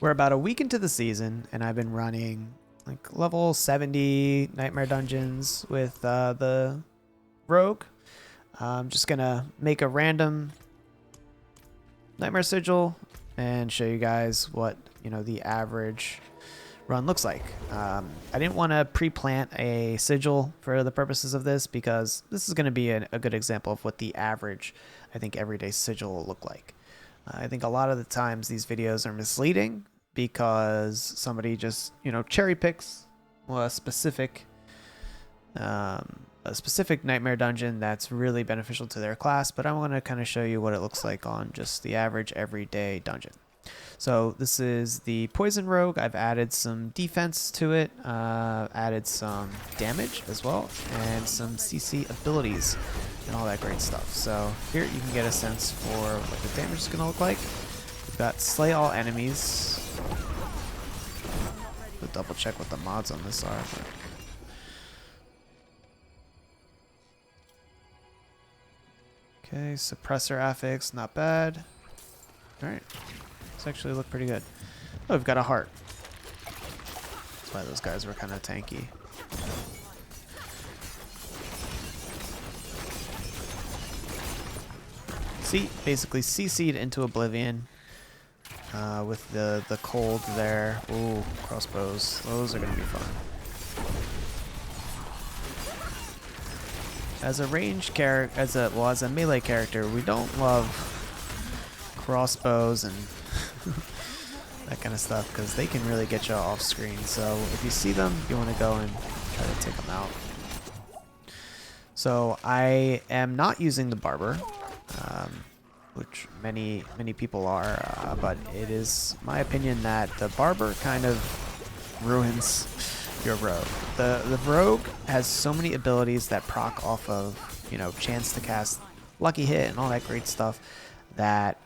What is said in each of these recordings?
We're about a week into the season, and I've been running like level 70 nightmare dungeons with the rogue. I'm just gonna make a random nightmare sigil and show you guys what the average run looks like. I didn't want to pre-plant a sigil for the purposes of this because this is going to be a good example of what the average, I think, everyday sigil will look like. I think a lot of the times these videos are misleading because somebody just cherry picks a specific nightmare dungeon that's really beneficial to their class, but I want to kind of show you what it looks like on just the average everyday dungeon. So this is the poison rogue. I've added some defense to it, added some damage as well, and some CC abilities and all that great stuff. So here you can get a sense for what the damage is going to look like. We've got slay all enemies. We'll double check what the mods on this are. Okay, suppressor affix, not bad. Alright, this actually look pretty good. Oh, we've got a heart. That's why those guys were kind of tanky. See, basically CC'd into oblivion with the cold there. Ooh, crossbows. Those are going to be fun. As a ranged character, as a melee character, we don't love crossbows and that kind of stuff because they can really get you off screen. So if you see them, you want to go and try to take them out. So I am not using the barber, which many people are, but it is my opinion that the barber kind of ruins your rogue. The rogue has so many abilities that proc off of chance to cast, lucky hit, and all that great stuff, that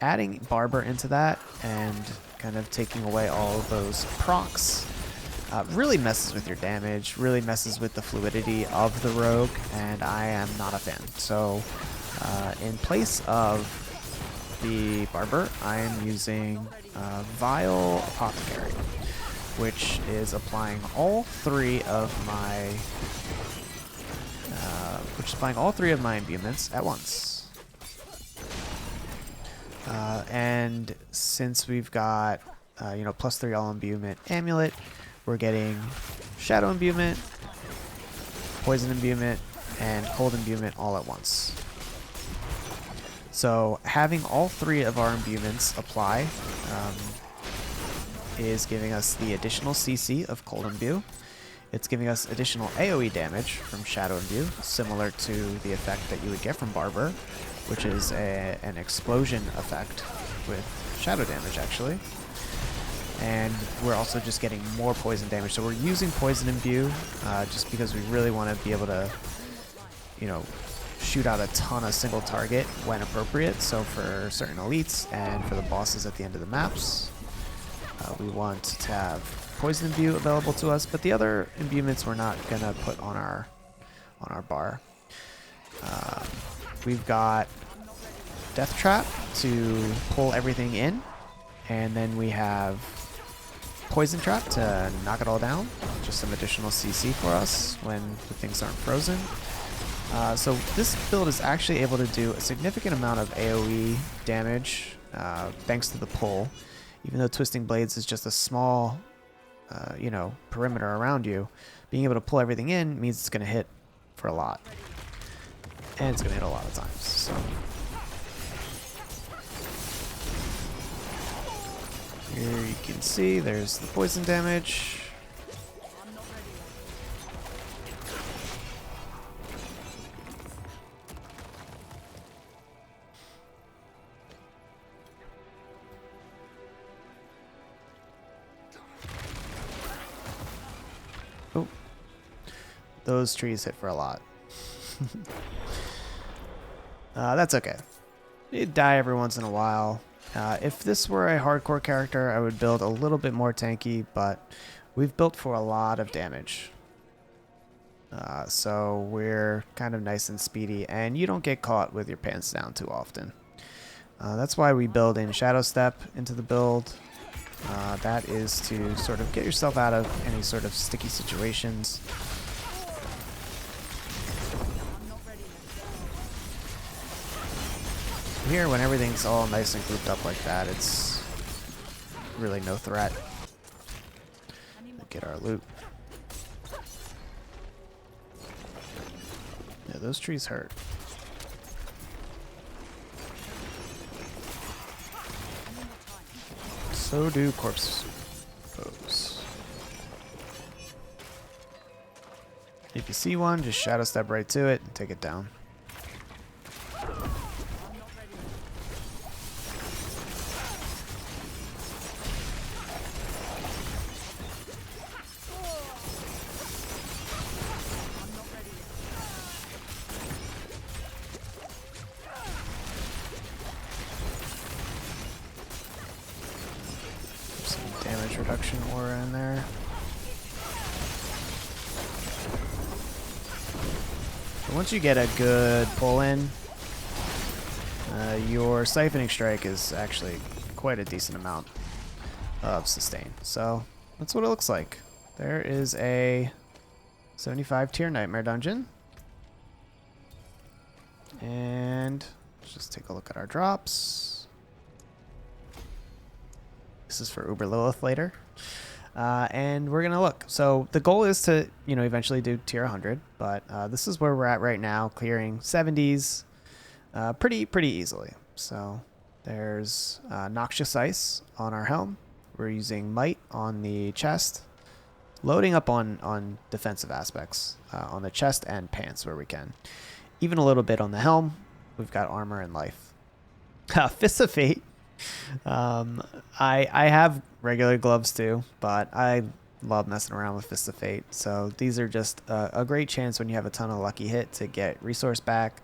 adding barber into that and kind of taking away all of those procs really messes with your damage, really messes with the fluidity of the rogue, and I am not a fan. So in place of the barber, I am using Vile Apothecary, which is applying all three of my imbuements at once. And since we've got +3 all imbuement amulet, we're getting shadow imbuement, poison imbuement, and cold imbuement all at once. So having all three of our imbuements apply is giving us the additional CC of cold imbue. It's giving us additional AoE damage from shadow imbue, similar to the effect that you would get from barber, which is an explosion effect with shadow damage actually. And we're also just getting more poison damage. So we're using poison imbue just because we really want to be able to shoot out a ton of single target when appropriate. So for certain elites and for the bosses at the end of the maps, we want to have poison imbue available to us, but the other imbuements we're not gonna put on our bar. We've got Death Trap to pull everything in, and then we have Poison Trap to knock it all down, just some additional CC for us when the things aren't frozen. So this build is actually able to do a significant amount of AoE damage thanks to the pull. Even though Twisting Blades is just a small, perimeter around you, being able to pull everything in means it's going to hit for a lot. And it's going to hit a lot of times. So here you can see there's the poison damage. Oh, those trees hit for a lot. That's okay. You die every once in a while. If this were a hardcore character, I would build a little bit more tanky, but we've built for a lot of damage. So we're kind of nice and speedy, and you don't get caught with your pants down too often. That's why we build in Shadow Step into the build. That is to sort of get yourself out of any sort of sticky situations. Here, when everything's all nice and grouped up like that, it's really no threat. Get our loot. Yeah, those trees hurt. So do corpse foes. If you see one, just shadow step right to it and take it down. Damage reduction aura in there. But once you get a good pull in, your siphoning strike is actually quite a decent amount of sustain. So that's what it looks like. There is a 75 tier nightmare dungeon. And let's just take a look at our drops. This is for Uber Lilith later. And we're going to look. So the goal is to, eventually do tier 100. But this is where we're at right now, clearing 70s pretty easily. So there's Noxious Ice on our helm. We're using Might on the chest. Loading up on defensive aspects on the chest and pants where we can. Even a little bit on the helm. We've got armor and life. Fists of Fate. I have regular gloves too, but I love messing around with Fists of Fate. So these are just a great chance when you have a ton of lucky hit to get resource back.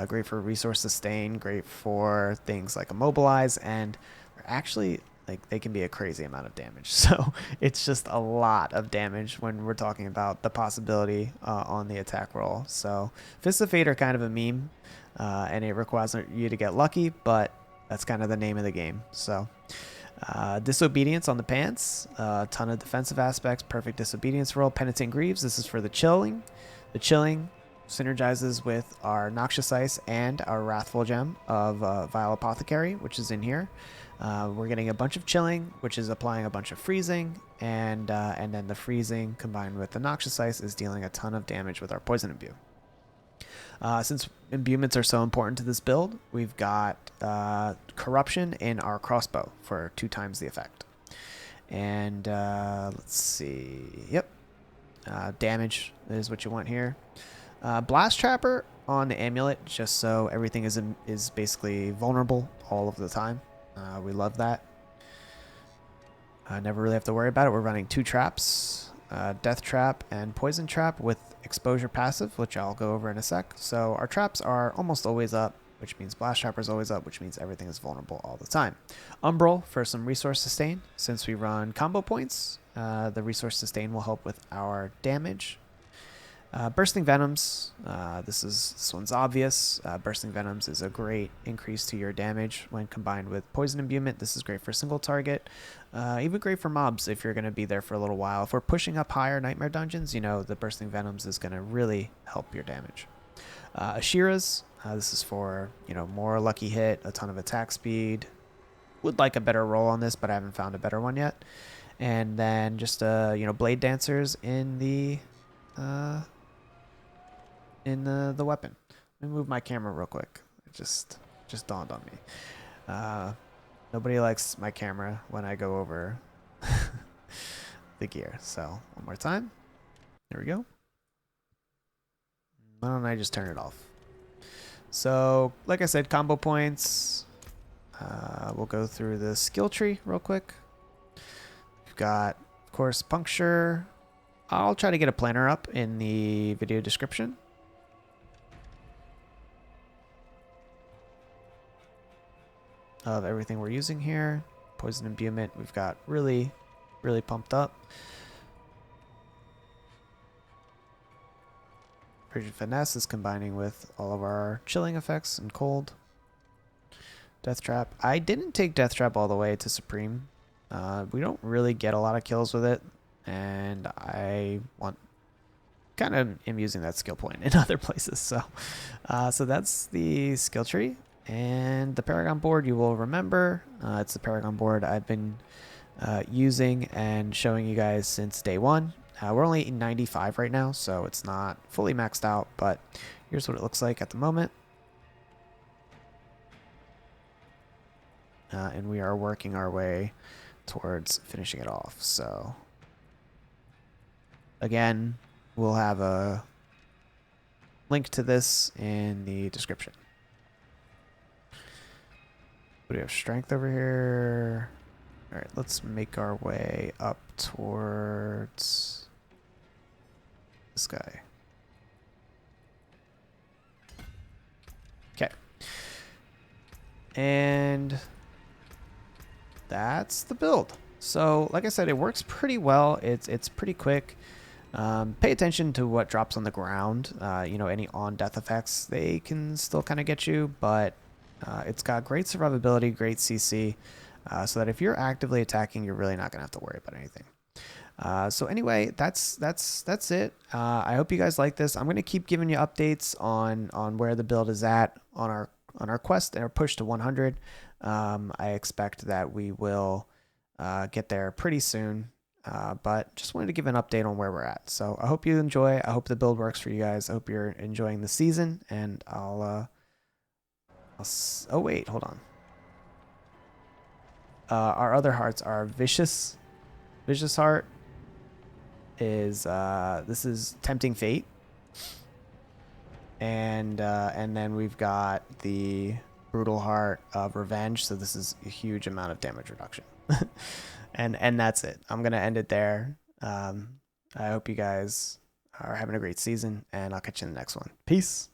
Great for resource sustain, great for things like immobilize, and actually they can be a crazy amount of damage. So it's just a lot of damage when we're talking about the possibility on the attack roll. So Fists of Fate are kind of a meme, and it requires you to get lucky, but that's kind of the name of the game. So Disobedience on the pants, a ton of defensive aspects, perfect disobedience roll. Penitent Greaves, this is for the chilling. The chilling synergizes with our Noxious Ice and our Wrathful Gem of Vile Apothecary, which is in here. We're getting a bunch of chilling, which is applying a bunch of freezing, and then the freezing combined with the Noxious Ice is dealing a ton of damage with our Poison Imbue. Since imbuements are so important to this build, we've got Corruption in our crossbow for 2 times the effect. And let's see. Yep. Damage is what you want here. Blast Trapper on the amulet, just so everything is basically vulnerable all of the time. We love that. Never really have to worry about it. We're running 2 traps, Death Trap and Poison Trap with Exposure passive, which I'll go over in a sec. So our traps are almost always up, which means Blast Trapper is always up, which means everything is vulnerable all the time. Umbral for some resource sustain. Since we run combo points, the resource sustain will help with our damage. Bursting Venoms, this one's obvious. Bursting Venoms is a great increase to your damage when combined with Poison Imbuement. This is great for single target, even great for mobs if you're going to be there for a little while. If we're pushing up higher Nightmare Dungeons, the Bursting Venoms is going to really help your damage. Ashira's, this is for, more lucky hit, a ton of attack speed. Would like a better roll on this, but I haven't found a better one yet. And then just, Blade Dancers in the weapon. Let me move my camera real quick. It just dawned on me. Nobody likes my camera when I go over the gear. So one more time. There we go. Why don't I just turn it off? So like I said, combo points. We'll go through the skill tree real quick. We've got, of course, Puncture. I'll try to get a planner up in the video description. Of everything we're using here. Poison Imbuement, we've got really pumped up. Frigid Finesse is combining with all of our chilling effects and cold. Death Trap. I didn't take Death Trap all the way to Supreme. We don't really get a lot of kills with it, and I want kind of am using that skill point in other places. So, so that's the skill tree. And the Paragon board, you will remember, it's the Paragon board I've been using and showing you guys since day one. We're only 95 right now, so it's not fully maxed out, but here's what it looks like at the moment. And we are working our way towards finishing it off. So again, we'll have a link to this in the description. We have strength over here. All right, let's make our way up towards this guy. Okay. And that's the build. So like I said, it works pretty well. It's pretty quick. Pay attention to what drops on the ground. You know, any on-death effects, they can still kind of get you, but it's got great survivability, great CC, so that if you're actively attacking, you're really not going to have to worry about anything. So anyway, that's it. I hope you guys like this. I'm going to keep giving you updates on where the build is at on our quest and our push to 100. I expect that we will get there pretty soon. But just wanted to give an update on where we're at. So I hope you enjoy. I hope the build works for you guys. I hope you're enjoying the season, and oh wait, hold on. Our other hearts are Vicious Heart is this is Tempting Fate, and then we've got the Brutal Heart of Revenge. So this is a huge amount of damage reduction. And that's it. I'm gonna end it there. I hope you guys are having a great season, and I'll catch you in the next one. Peace.